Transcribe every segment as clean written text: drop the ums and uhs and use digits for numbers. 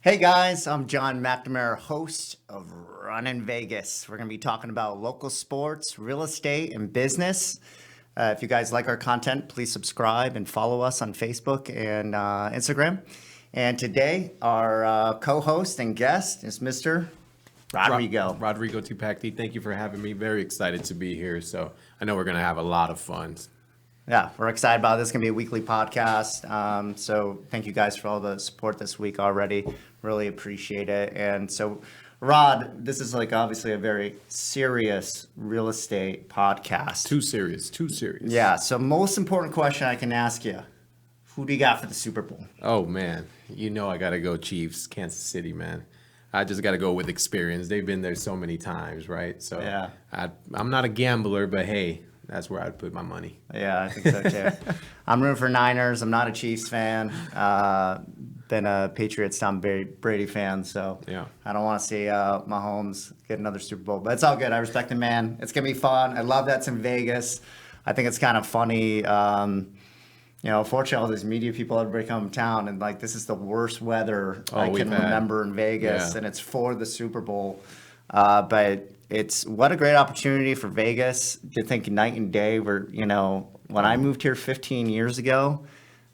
Hey guys, I'm John McNamara, host of Runnin Vegas. We're going to be talking about local sports, real estate, and business. If you guys like our content, please subscribe and follow us on Facebook and Instagram. And today, our co-host and guest is Mr. Rodrigo. Rodrigo Tipacti, thank you for having me. Very excited to be here. So I know we're going to have a lot of fun. Yeah, we're excited about it. This. It's going to be a weekly podcast. So thank you guys for all the support this week already. Really appreciate it. And so, Rod, this is like obviously a very serious real estate podcast. Too serious. Yeah. So most important question I can ask you, who do you got for the Super Bowl? Oh, man. You know I got to go Chiefs, Kansas City, man. I just got to go with experience. They've been there so many times, right? So yeah. I'm not a gambler, but hey, that's where I'd put my money. Yeah, I think so too. I'm rooting for Niners. I'm not a Chiefs fan. Been a Patriots, Tom Brady fan, so yeah. I don't want to see Mahomes get another Super Bowl. But it's all good. I respect the man. It's gonna be fun. I love that's in Vegas. I think it's kind of funny. Fortunately, all these media people, everybody come to town, and like this is the worst weather I can remember in Vegas, and it's for the Super Bowl. But it's what a great opportunity for Vegas to think night and day. Where when I moved here 15 years ago,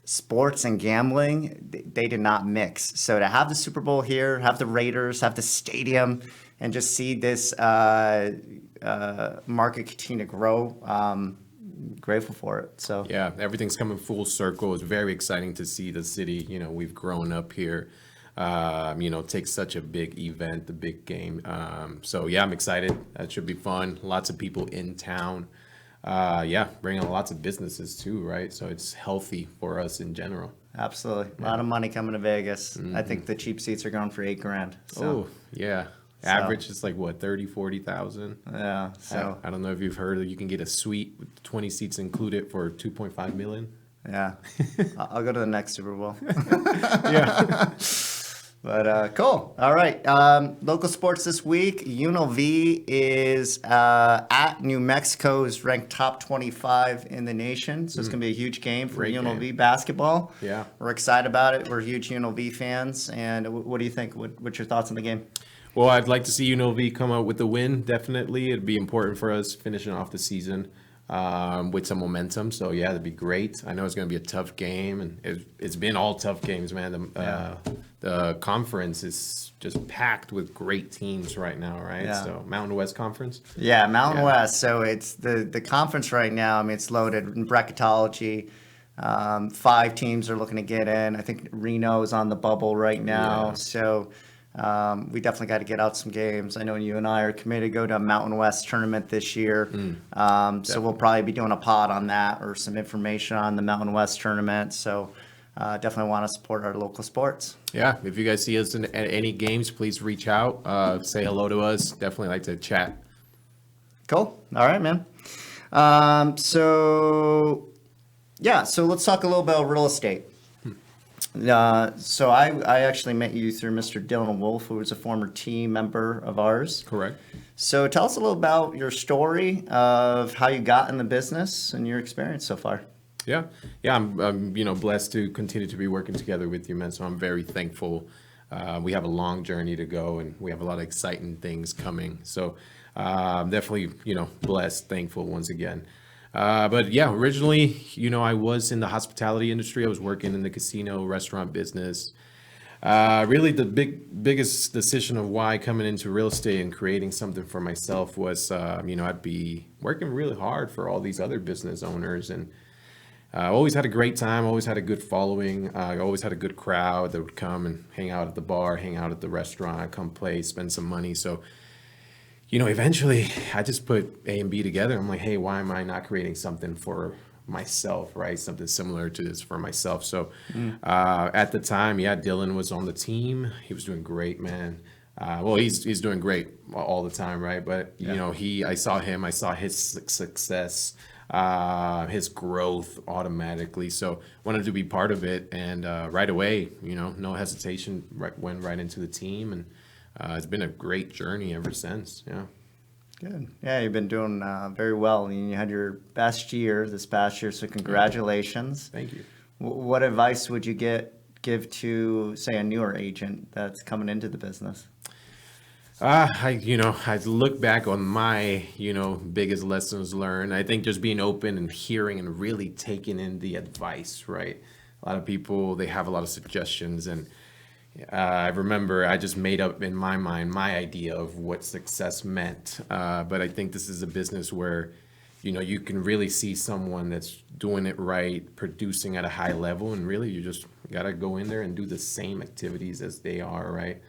sports and gambling they did not mix. So to have the Super Bowl here, have the Raiders, have the stadium, and just see this market continue to grow. Grateful for it. So yeah, everything's coming full circle. It's very exciting to see the city. We've grown up here. Take such a big event, the big game. So yeah, I'm excited. That should be fun. Lots of people in town. Bringing lots of businesses too, right? So it's healthy for us in general. Absolutely. A lot of money coming to Vegas. I think the cheap seats are going for $8,000. So. Oh, yeah. Average is like what, 30, 40,000? Yeah. So I don't know if you've heard that you can get a suite with 20 seats included for 2.5 million. Yeah. I'll go to the next Super Bowl. Yeah. But cool. All right. Local sports this week. UNLV is at New Mexico, is ranked top 25 in the nation. So it's going to be a huge game for UNLV basketball. Yeah. We're excited about it. We're huge UNLV fans. And what do you think? What's your thoughts on the game? Well, I'd like to see UNLV come out with the win, definitely. It'd be important for us finishing off the season with some momentum. So, yeah, that'd be great. I know it's going to be a tough game, and it's been all tough games, man. The conference is just packed with great teams right now, right? Yeah. So, Mountain West Conference? Yeah, Mountain West. So it's the conference right now. I mean, it's loaded in bracketology. 5 teams are looking to get in. I think Reno is on the bubble right now. Yeah. So we definitely got to get out some games. I know you and I are committed to go to a Mountain West tournament this year. So we'll probably be doing a pod on that or some information on the Mountain West tournament. So definitely want to support our local sports. Yeah, if you guys see us at any games, please reach out. Say hello to us. Definitely like to chat. Cool. All right, man. So let's talk a little about real estate. So I actually met you through Mr. Dylan Wolf, who was a former team member of ours. Correct. So tell us a little about your story of how you got in the business and your experience so far. Yeah. I'm blessed to continue to be working together with you, man. So I'm very thankful. We have a long journey to go, and we have a lot of exciting things coming. So definitely, blessed, thankful once again. But yeah, originally, I was in the hospitality industry. I was working in the casino restaurant business. Really, the biggest decision of why coming into real estate and creating something for myself was, I'd be working really hard for all these other business owners, and I always had a great time. Always had a good following. I always had a good crowd that would come and hang out at the bar, hang out at the restaurant, come play, spend some money. So eventually I just put A and B together. I'm like, hey, why am I not creating something for myself, right? Something similar to this for myself. So at the time, Dylan was on the team. He was doing great, man. He's doing great all the time, right? But, I saw his success, his growth automatically. So wanted to be part of it. And right away, no hesitation, went right into the team. And it's been a great journey ever since. Yeah. Good. Yeah, you've been doing very well. You had your best year this past year, so congratulations. Thank you. What advice would you give give to, say, a newer agent that's coming into the business? I look back on my, biggest lessons learned. I think just being open and hearing and really taking in the advice, right? A lot of people, they have a lot of suggestions, and I remember I just made up in my mind my idea of what success meant. But I think this is a business where, you can really see someone that's doing it right, producing at a high level, and really you just gotta go in there and do the same activities as they are, right?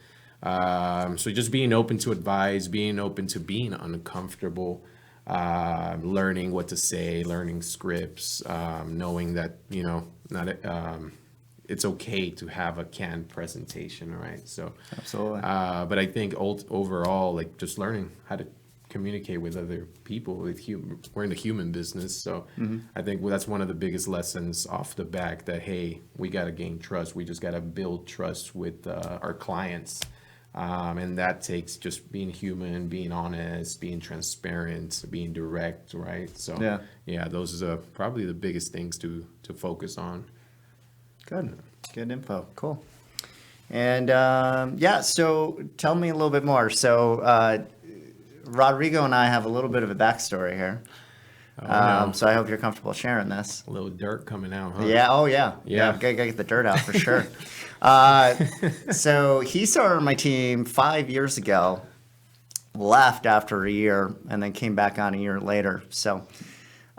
So just being open to advice, being open to being uncomfortable, learning what to say, learning scripts, knowing that, not it's okay to have a canned presentation, right? So, Absolutely. but I think overall, like just learning how to communicate with other people. We're in the human business, so I think that's one of the biggest lessons off the back. That hey, we got to gain trust. We just got to build trust with our clients. And that takes just being human, being honest, being transparent, being direct, right? So yeah, those are probably the biggest things to focus on. Good info. Cool. And so tell me a little bit more. So Rodrigo and I have a little bit of a backstory here. No. So I hope you're comfortable sharing this. A little dirt coming out, huh? Yeah. Oh, yeah. Yeah. Gotta get the dirt out for sure. So he started on my team 5 years ago, left after a year, and then came back on a year later. So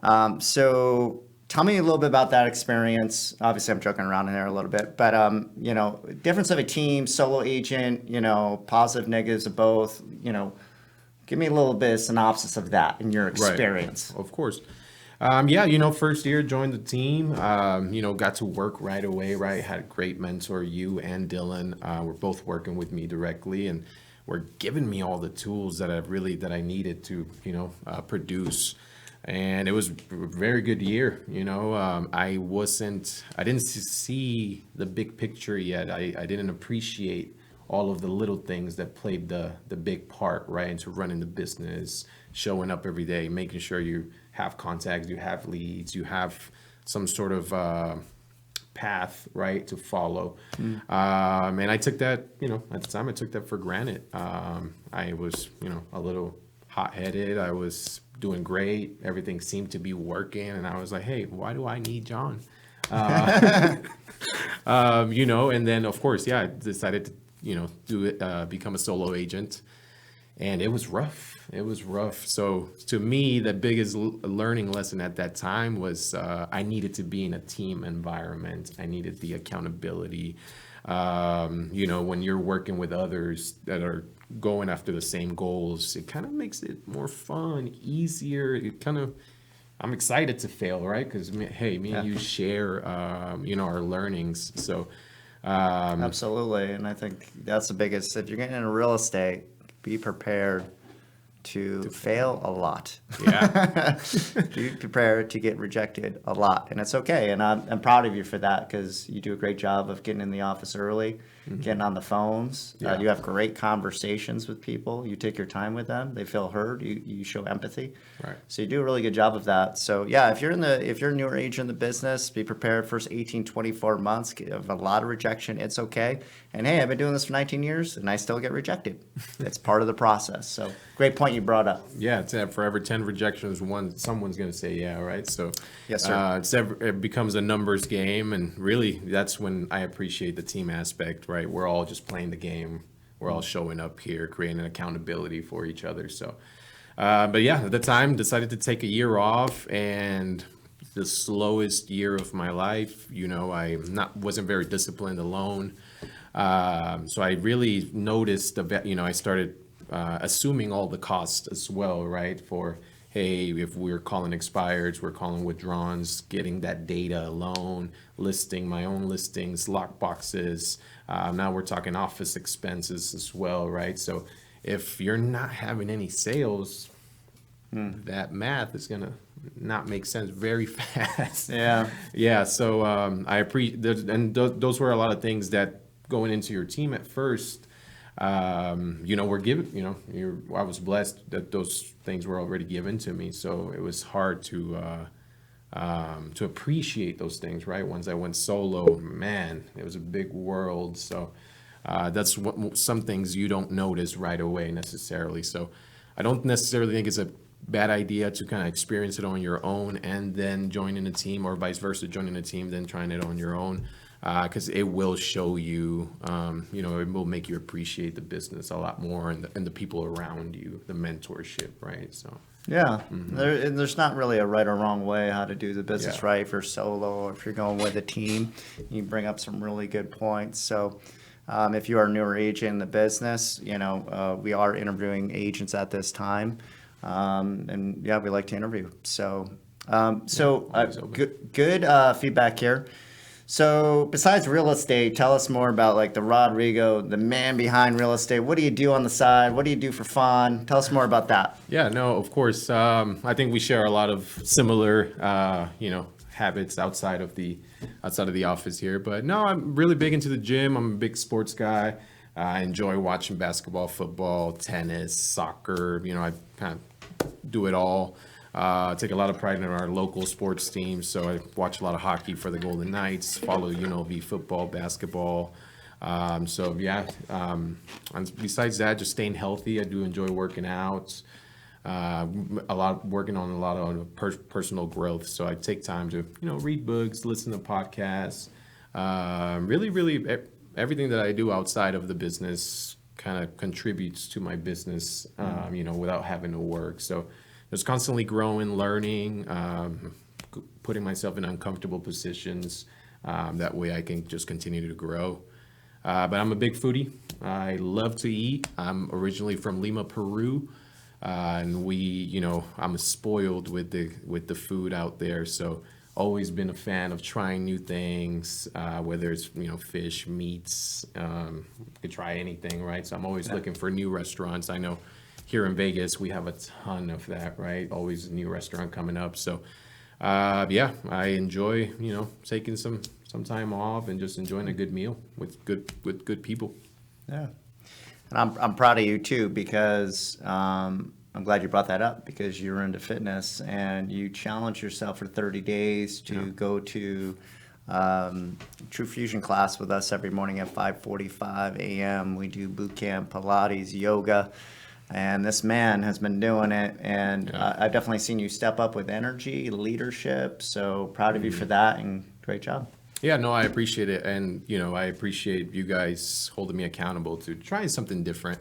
tell me a little bit about that experience. Obviously, I'm joking around in there a little bit, but difference of a team, solo agent, positive, negatives of both. Give me a little bit of synopsis of that in your experience. Right. Of course. First year joined the team, got to work right away, right? Had a great mentor, you and Dylan, were both working with me directly and were giving me all the tools that I needed to, produce. And it was a very good year. I didn't see the big picture yet. I didn't appreciate all of the little things that played the big part, right, into running the business, showing up every day, making sure you have contacts, you have leads, you have some sort of path, right, to follow. And I took that, at the time I took that for granted. I was, a little hot-headed. I was doing great. Everything seemed to be working. And I was like, hey, why do I need John? And then of course, I decided to, do it, become a solo agent. And it was rough. So to me, the biggest learning lesson at that time was I needed to be in a team environment. I needed the accountability. When you're working with others that are going after the same goals, it kind of makes it more fun, easier. I'm excited to fail, right? Because hey, me and you share, our learnings. So Absolutely. And I think that's the biggest. If you're getting into real estate, be prepared to fail a lot. Yeah. Be prepared to get rejected a lot. And it's okay. And I'm proud of you for that because you do a great job of getting in the office early, getting on the phones. Yeah. You have great conversations with people. You take your time with them. They feel heard. You show empathy. Right. So you do a really good job of that. So yeah, if you're a newer age in the business, be prepared. First 18, 24 months of a lot of rejection. It's okay. And hey, I've been doing this for 19 years and I still get rejected. It's part of the process. So great point you brought up. Yeah, for every 10 rejections, someone's going to say yeah, right? So Yes, sir. It becomes a numbers game, and really that's when I appreciate the team aspect, right? We're all just playing the game. We're all showing up here, creating accountability for each other. So, but yeah, at the time, decided to take a year off, and the slowest year of my life. I wasn't very disciplined alone. So I really noticed I started assuming all the costs as well, right? For, hey, if we're calling expireds, we're calling withdrawals, getting that data alone, listing my own listings, lock boxes. Now we're talking office expenses as well, right? So if you're not having any sales, that math is going to not make sense very fast. Yeah. Yeah. So I appreciate, and those were a lot of things that going into your team at first, we're given, I was blessed that those things were already given to me. So it was hard to to appreciate those things, right? Once I went solo, man, it was a big world. So that's some things you don't notice right away necessarily. So I don't necessarily think it's a bad idea to kind of experience it on your own and then joining a team, or vice versa, joining a team, then trying it on your own. Because it will show you, it will make you appreciate the business a lot more, and the people around you, the mentorship, right? So. Yeah, there's not really a right or wrong way how to do the business, Yeah. right? If you're solo or if you're going with a team, you bring up some really good points. So if you are a newer agent in the business, we are interviewing agents at this time. And yeah, we like to interview. So, always open. good feedback here. So besides real estate, tell us more about like the Rodrigo, the man behind real estate. What do you do on the side? What do you do for fun? Tell us more about that. Yeah, no, of course. I think we share a lot of similar, habits outside of the office here. But no, I'm really big into the gym. I'm a big sports guy. I enjoy watching basketball, football, tennis, soccer. I kind of do it all. Take a lot of pride in our local sports teams. So I watch a lot of hockey for the Golden Knights, follow UNLV football, basketball. And besides that, just staying healthy. I do enjoy working out. Working on a lot of personal growth. So I take time to, read books, listen to podcasts. Really, everything that I do outside of the business kind of contributes to my business, without having to work. So just constantly growing, learning, putting myself in uncomfortable positions. That way I can just continue to grow. But I'm a big foodie. I love to eat. I'm originally from Lima, Peru. And I'm spoiled with the food out there. So always been a fan of trying new things, whether it's, fish, meats, could try anything, right? So I'm always looking for new restaurants. I know here in Vegas, we have a ton of that, right? Always a new restaurant coming up. So, I enjoy, taking some time off and just enjoying a good meal with good people. Yeah. And I'm proud of you too, because I'm glad you brought that up, because you're into fitness and you challenged yourself for 30 days to go to True Fusion class with us every morning at 5:45 a.m. We do boot camp, Pilates, yoga. And this man has been doing it, and I've definitely seen you step up with energy, leadership. So proud of you for that, and great job. Yeah, no, I appreciate it. And, I appreciate you guys holding me accountable to trying something different.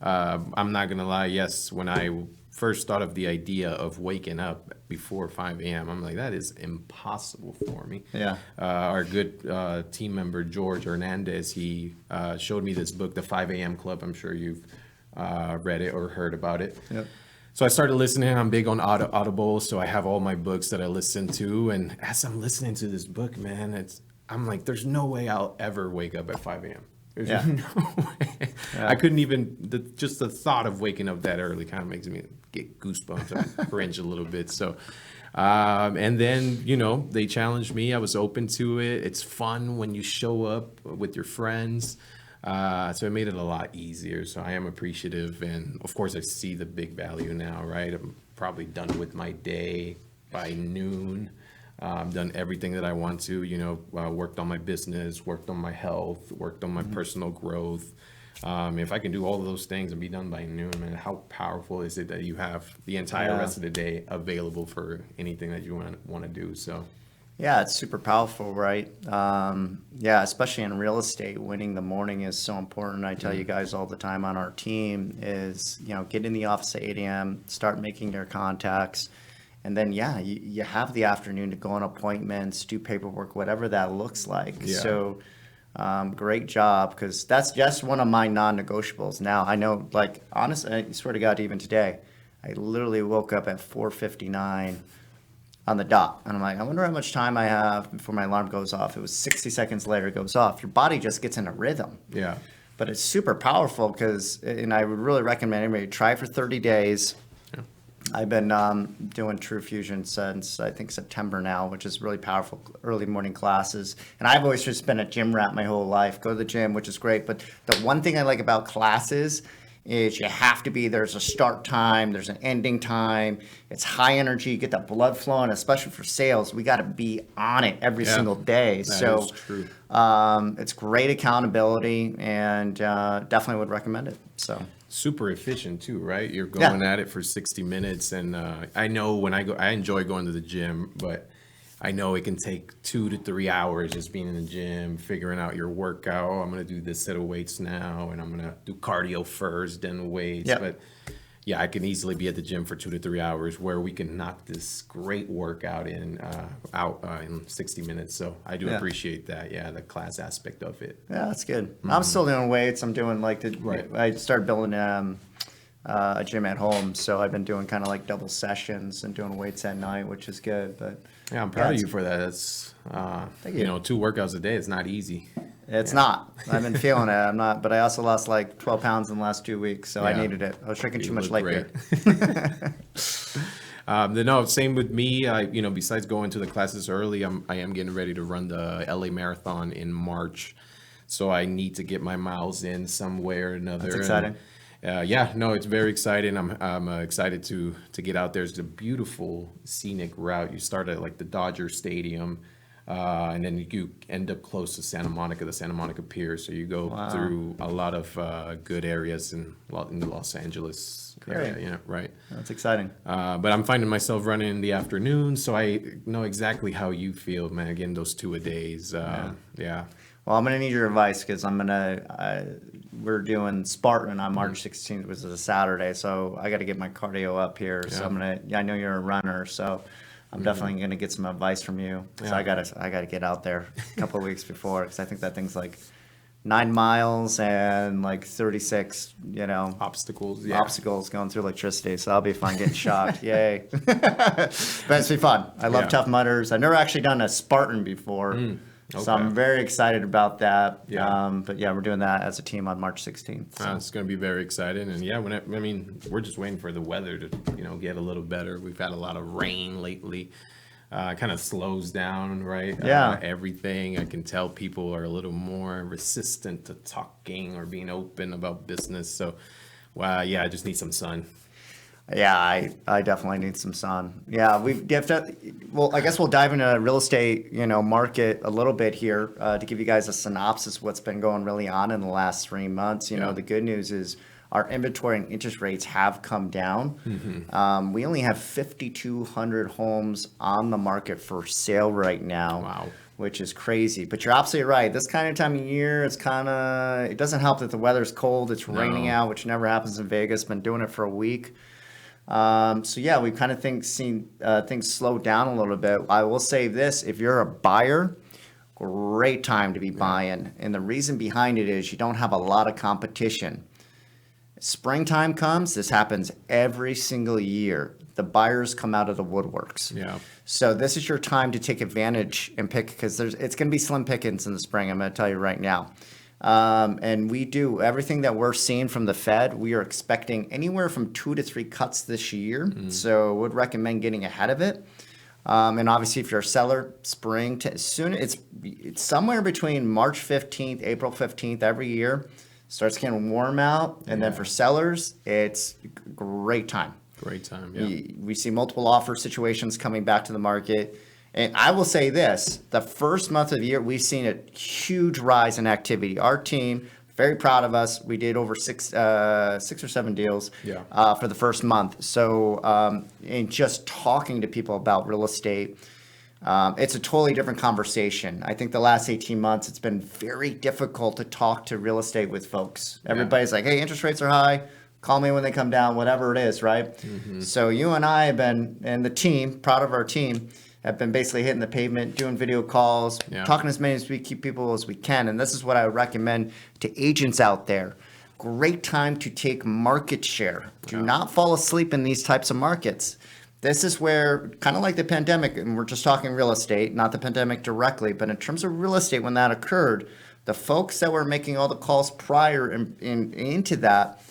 I'm not going to lie. Yes, when I first thought of the idea of waking up before 5 a.m., I'm like, that is impossible for me. Yeah. Our good team member, George Hernandez, he showed me this book, The 5 a.m. Club. I'm sure you've read it or heard about it. Yep. So I started listening. I'm big on Audible, so I have all my books that I listen to. And as I'm listening to this book, man, I'm like, there's no way I'll ever wake up at 5 a.m. There's no way. Yeah. I couldn't even, just the thought of waking up that early kind of makes me get goosebumps and cringe a little bit. So, and then, they challenged me. I was open to it. It's fun when you show up with your friends. So it made it a lot easier. So I am appreciative. And of course, I see the big value now, right? I'm probably done with my day by noon. Done everything that I want to, worked on my business, worked on my health, worked on my personal growth. If I can do all of those things and be done by noon, man, how powerful is it that you have the entire rest of the day available for anything that you want to do? So. Yeah, it's super powerful, right? Especially in real estate, winning the morning is so important. I tell you guys all the time on our team is, get in the office at 8 a.m., start making your contacts, and then, you have the afternoon to go on appointments, do paperwork, whatever that looks like. Yeah. So great job, because that's just one of my non-negotiables. Now, I know, like, honestly, I swear to God, even today, I literally woke up at 4:59 on the dot. And I'm like, I wonder how much time I have before my alarm goes off. It was 60 seconds later it goes off. Your body just gets in a rhythm. Yeah. But it's super powerful and I would really recommend anybody try it for 30 days. Yeah. I've been doing True Fusion since, I think, September now, which is really powerful, early morning classes. And I've always just been a gym rat my whole life. Go to the gym, which is great. But the one thing I like about classes is you have to be, there's a start time, there's an ending time. It's high energy, you get that blood flowing, especially for sales. We got to be on it every single day. That is true. It's great accountability, and definitely would recommend it. So Super efficient too, right? You're going at it for 60 minutes, and I know when I go, I enjoy going to the gym, but I know it can take 2 to 3 hours just being in the gym, figuring out your workout. Oh, I'm gonna do this set of weights now, and I'm gonna do cardio first, then weights. Yep. But yeah, I can easily be at the gym for 2 to 3 hours, where we can knock this great workout out in 60 minutes. So I do appreciate that. Yeah, the class aspect of it. yeah, that's good. I'm still doing weights. I'm doing Right. I started building a gym at home, so I've been doing kind of like double sessions and doing weights at night, which is good. But Yeah, I'm proud of you for that. That's Thank you you. know, 2 workouts a day. It's not easy. it's not. I've been feeling it. I'm not, but I also lost like 12 pounds in the last 2 weeks, so I Yeah. needed it. I was drinking You too much look liquid. No, same with me. Besides going to the classes early, I am getting ready to run the LA Marathon in March, so I need to get my miles in some way or another. That's exciting. Yeah, no, it's very exciting. I'm excited to get out there. It's a beautiful scenic route. You start at like the Dodger Stadium, and then you end up close to Santa Monica, the Santa Monica Pier. So you go through a lot of good areas in the Los Angeles area. Great. Yeah, right. That's exciting. But I'm finding myself running in the afternoon, so I know exactly how you feel, man. Again, those 2 a days. Yeah. Well, I'm gonna need your advice because we're doing Spartan on March 16th, which is a Saturday, so I got to get my cardio up here. So I know you're a runner, so I'm definitely gonna get some advice from you. So I gotta get out there a couple of weeks before, because I think that thing's like 9 miles and like 36, Obstacles. obstacles going through electricity. So I'll be fun getting shocked. Yay. But it's be fun. I love Yeah. Tough Mudders. I've never actually done a Spartan before. So I'm Okay. very excited about that. Yeah. But yeah, we're doing that as a team on March 16th. So. It's going to be very exciting, and yeah, we're just waiting for the weather to get a little better. We've had a lot of rain lately. Kind of slows down, right? Yeah. Everything. I can tell people are a little more resistant to talking or being open about business. So, yeah, I just need some sun. Yeah, I definitely need some sun. Yeah, well, I guess we'll dive into real estate, market a little bit here to give you guys a synopsis of what's been going really on in the last 3 months. Yeah. The good news is our inventory and interest rates have come down. We only have 5,200 homes on the market for sale right now. Wow. Which is crazy. But you're absolutely right. This kind of time of year, it doesn't help that the weather's cold. It's raining out, which never happens in Vegas. Been doing it for a week. So yeah, we've kind of seen things slow down a little bit. I will say this: if you're a buyer, great time to be buying, and the reason behind it is you don't have a lot of competition. Springtime comes. This happens every single year. The buyers come out of the woodworks. Yeah. So this is your time to take advantage and pick, because it's going to be slim pickings in the spring. I'm going to tell you right now. And we do everything that we're seeing from the Fed. We are expecting anywhere from 2 to 3 cuts this year. So would recommend getting ahead of it. And obviously, if you're a seller, it's somewhere between March 15th, April 15th every year. Starts getting warm out, and then for sellers, it's a great time. Great time. Yeah. We see multiple offer situations coming back to the market. And I will say this, the first month of the year, we've seen a huge rise in activity. Our team, very proud of us. We did over six or seven deals for the first month. So in just talking to people about real estate, it's a totally different conversation. I think the last 18 months, it's been very difficult to talk to real estate with folks. Everybody's like, hey, interest rates are high. Call me when they come down, whatever it is, right? So you and I have been, and the team, proud of our team, have been basically hitting the pavement, doing video calls, talking as many people as we can. And this is what I would recommend to agents out there. Great time to take market share. Do not fall asleep in these types of markets. This is where, kind of like the pandemic, and we're just talking real estate, not the pandemic directly, but in terms of real estate, when that occurred, the folks that were making all the calls prior into that,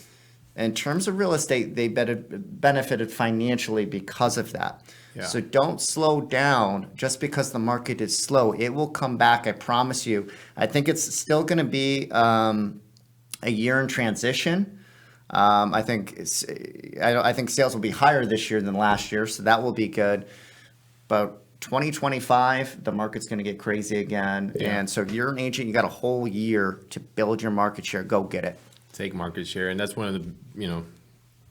in terms of real estate, they benefited financially because of that. Yeah. So don't slow down just because the market is slow. It will come back, I promise you. I think it's still going to be a year in transition. I think sales will be higher this year than last year, so that will be good. But 2025, the market's going to get crazy again. Yeah. And so if you're an agent, you got a whole year to build your market share. Go get it. Take market share, and that's one of the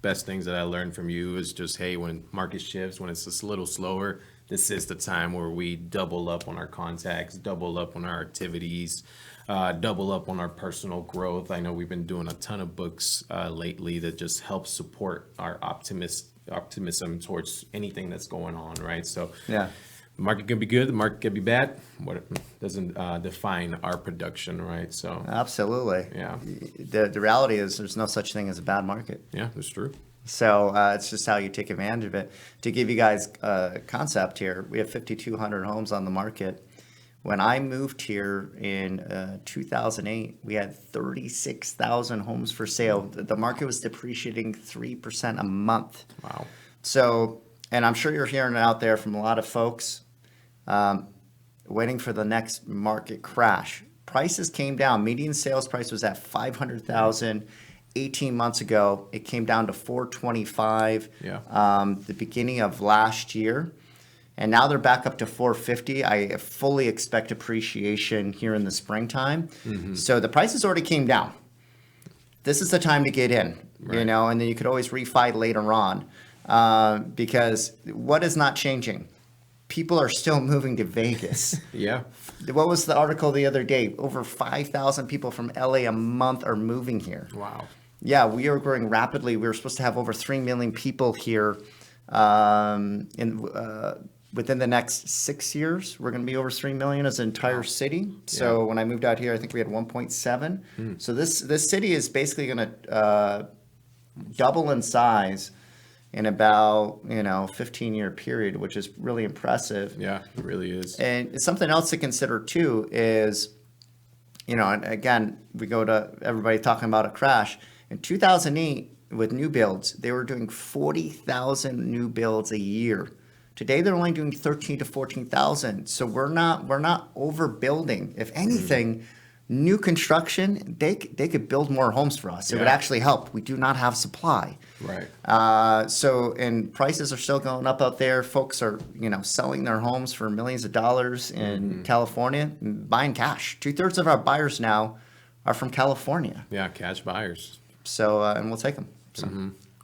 best things that I learned from you is just, hey, when market shifts, when it's just a little slower, this is the time where we double up on our contacts, double up on our activities, double up on our personal growth. I know we've been doing a ton of books lately that just help support our optimism towards anything that's going on, right? So Yeah. the market can be good, the market can be bad. What it doesn't define our production, right? So Absolutely. yeah, The reality is there's no such thing as a bad market. yeah, that's true. So it's just how you take advantage of it. To give you guys a concept here, we have 5,200 homes on the market. When I moved here in 2008, we had 36,000 homes for sale. The market was depreciating 3% a month. Wow. So, and I'm sure you're hearing it out there from a lot of folks waiting for the next market crash. Prices came down. Median sales price was at 500,000. 18 months ago, it came down to 425. Yeah. The beginning of last year, and now they're back up to 450. I fully expect appreciation here in the springtime. So the prices already came down. This is the time to get in, Right. and then you could always refi later on, because what is not changing? People are still moving to Vegas. Yeah. What was the article the other day? Over 5,000 people from LA a month are moving here. Wow. Yeah, we are growing rapidly. We were supposed to have over 3 million people here within the next 6 years. We're going to be over 3 million as an entire city. So when I moved out here, I think we had 1.7. So this city is basically going to double in size in about 15-year period, which is really impressive. Yeah, it really is. And something else to consider too is, and again, we go to everybody talking about a crash. In 2008, with new builds, they were doing 40,000 new builds a year. Today, they're only doing 13 to 14,000. So we're not overbuilding. If anything, new construction, they could build more homes for us. It would Yeah. actually help. We do not have supply. Right. And prices are still going up out there. Folks are, selling their homes for millions of dollars in California, and buying cash. 2/3 of our buyers now are from California. Yeah, cash buyers. So, and we'll take them. So.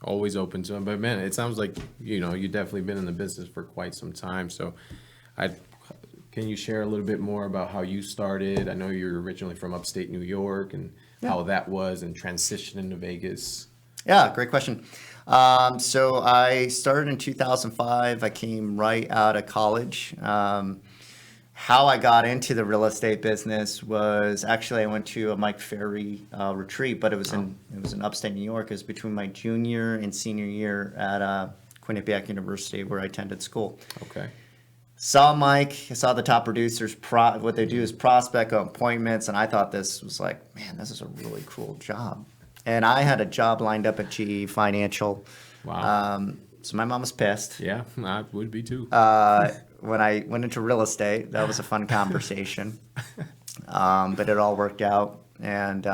Always open to them. But man, it sounds like, you've definitely been in the business for quite some time. So can you share a little bit more about how you started? I know you're originally from upstate New York and how that was and transitioning to Vegas. Yeah, great question. So I started in 2005. I came right out of college. How I got into the real estate business was actually I went to a Mike Ferry retreat, but it was in upstate New York. It was between my junior and senior year at Quinnipiac University, where I attended school. Okay. Saw Mike, saw the top producers. What they do is prospect appointments, and I thought this was like, man, this is a really cool job. And I had a job lined up at GE Financial. Wow. So my mom was pissed. Yeah, I would be too. When I went into real estate, that was a fun conversation. But it all worked out. And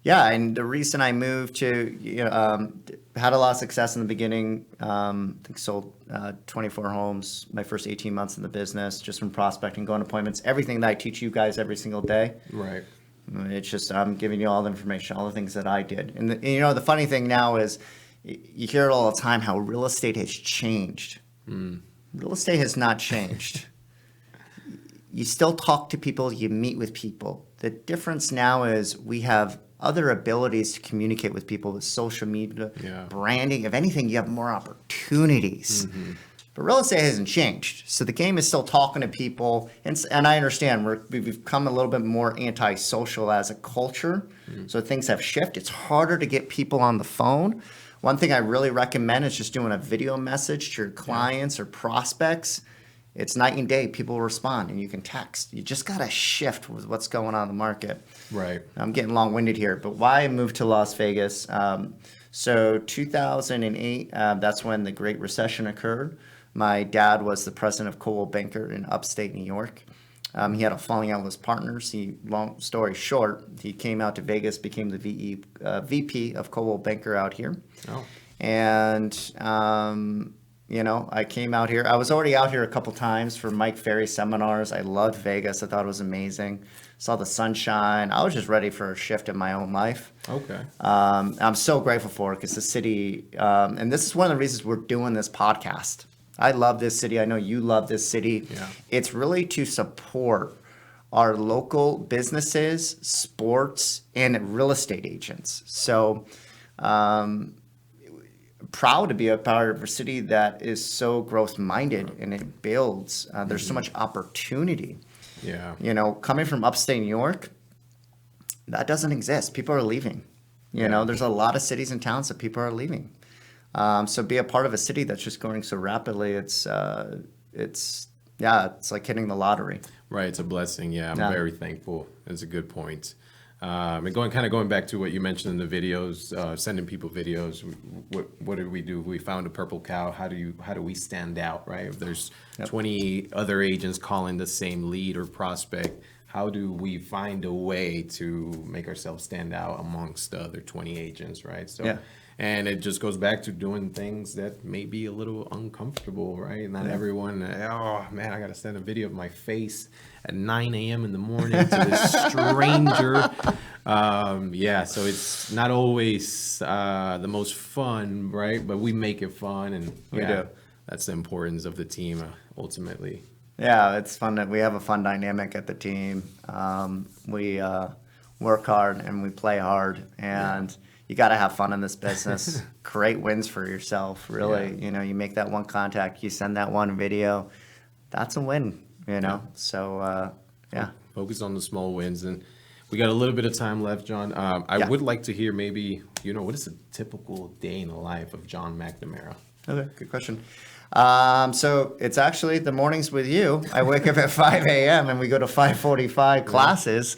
and the reason I moved to, had a lot of success in the beginning. I think sold 24 homes my first 18 months in the business, just from prospecting, going to appointments, everything that I teach you guys every single day. Right. It's just I'm giving you all the information, all the things that I did. And the funny thing now is you hear it all the time how real estate has changed. Real estate has not changed. You still talk to people, you meet with people. The difference now is we have other abilities to communicate with people with social media, branding. If anything, you have more opportunities. But real estate hasn't changed. So the game is still talking to people. And I understand we've become a little bit more antisocial as a culture. So things have shifted. It's harder to get people on the phone. One thing I really recommend is just doing a video message to your clients or prospects. It's night and day. People respond, and you can text. You just got to shift with what's going on in the market. Right. I'm getting long-winded here, but why I moved to Las Vegas? So 2008, that's when the Great Recession occurred. My dad was the president of Coldwell Banker in upstate New York. He had a falling out with his partners. Long story short, he came out to Vegas, became the VP of Coldwell Banker out here. Oh, And, I came out here. I was already out here a couple times for Mike Ferry seminars. I loved Vegas. I thought it was amazing. Saw the sunshine. I was just ready for a shift in my own life. okay. I'm so grateful for it because the city, and this is one of the reasons we're doing this podcast. I love this city. I know you love this city. Yeah. It's really to support our local businesses, sports, and real estate agents. So, proud to be a part of a city that is so growth minded and it builds. There's so much opportunity. Yeah. Coming from upstate New York, that doesn't exist. People are leaving. There's a lot of cities and towns that people are leaving. So be a part of a city that's just growing so rapidly. It's like hitting the lottery. Right, it's a blessing. Yeah, I'm Yeah. very thankful. That's a good point. And going back to what you mentioned in the videos, sending people videos. What did we do? We found a purple cow. How do we stand out, right? If there's 20 other agents calling the same lead or prospect, how do we find a way to make ourselves stand out amongst the other 20 agents, right? So. Yeah. And it just goes back to doing things that may be a little uncomfortable, right? Not everyone, oh man, I got to send a video of my face at 9 a.m. in the morning to this stranger. So it's not always the most fun, right? But we make it fun, and We do. That's the importance of the team ultimately. Yeah, it's fun. We have a fun dynamic at the team. We work hard and we play hard, and you got to have fun in this business. Create wins for yourself, really. Yeah. You make that one contact, you send that one video. That's a win, So, yeah. Focus on the small wins. And we got a little bit of time left, John. I would like to hear maybe, what is a typical day in the life of John McNamara? Okay, good question. So it's actually the mornings with you. I wake up at 5 a.m. and we go to 5:45 classes,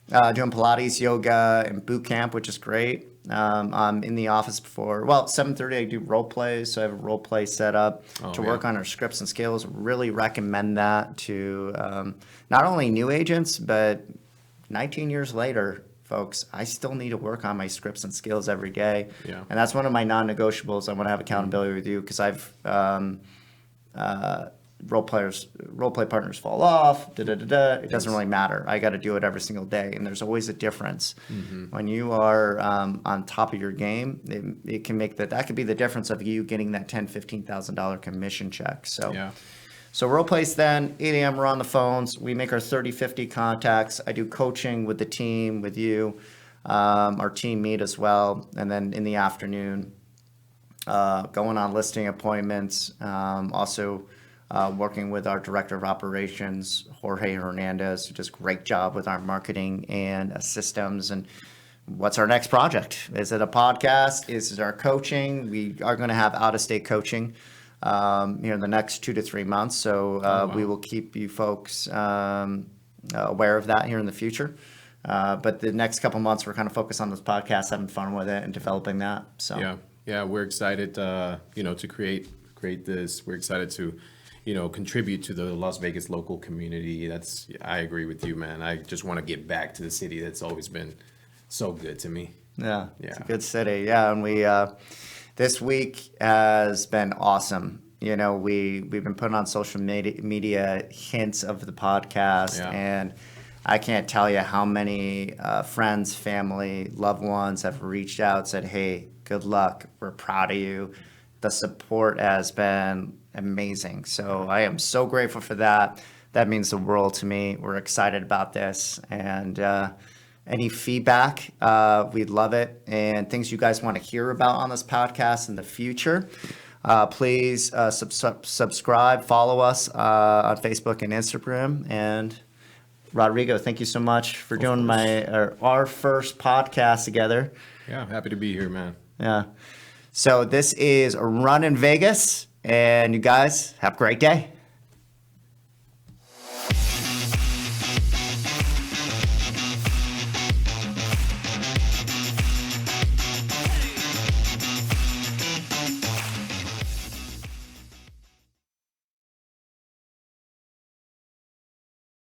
doing Pilates, yoga, and boot camp, which is great. I'm in the office before, 7:30 I do role plays. So I have a role play set up to work on our scripts and skills. Really recommend that to not only new agents, but 19 years later, folks, I still need to work on my scripts and skills every day. Yeah. And that's one of my non-negotiables. I want to have accountability with you because I've role play partners fall off. It doesn't really matter. I got to do it every single day, and there's always a difference. When you are on top of your game, it can make that could be the difference of you getting that $10,000-$15,000 commission check. So. Yeah. So role plays then, 8 a.m. we're on the phones. We make our 30-50 contacts. I do coaching with the team, with you. Our team meet as well. And then in the afternoon, going on listing appointments. Also working with our director of operations, Jorge Hernandez, who does a great job with our marketing and systems. And what's our next project? Is it a podcast? Is it our coaching? We are going to have out-of-state coaching in the next 2 to 3 months. So we will keep you folks aware of that here in the future. But the next couple months, we're kind of focused on this podcast, having fun with it and developing that. So yeah, we're excited, to create this. We're excited to, contribute to the Las Vegas local community. I agree with you, man. I just want to get back to the city that's always been so good to me. Yeah, it's a good city. Yeah, and we this week has been awesome. We've been putting on social media hints of the podcast, and I can't tell you how many friends, family, loved ones have reached out, said, "Hey, good luck. We're proud of you." The support has been amazing. So I am so grateful for that. That means the world to me. We're excited about this, and any feedback, we'd love it. And things you guys want to hear about on this podcast in the future, please subscribe, follow us on Facebook and Instagram. And Rodrigo, thank you so much for doing our first podcast together. Yeah, happy to be here, man. Yeah. So this is Runnin Vegas, and you guys have a great day.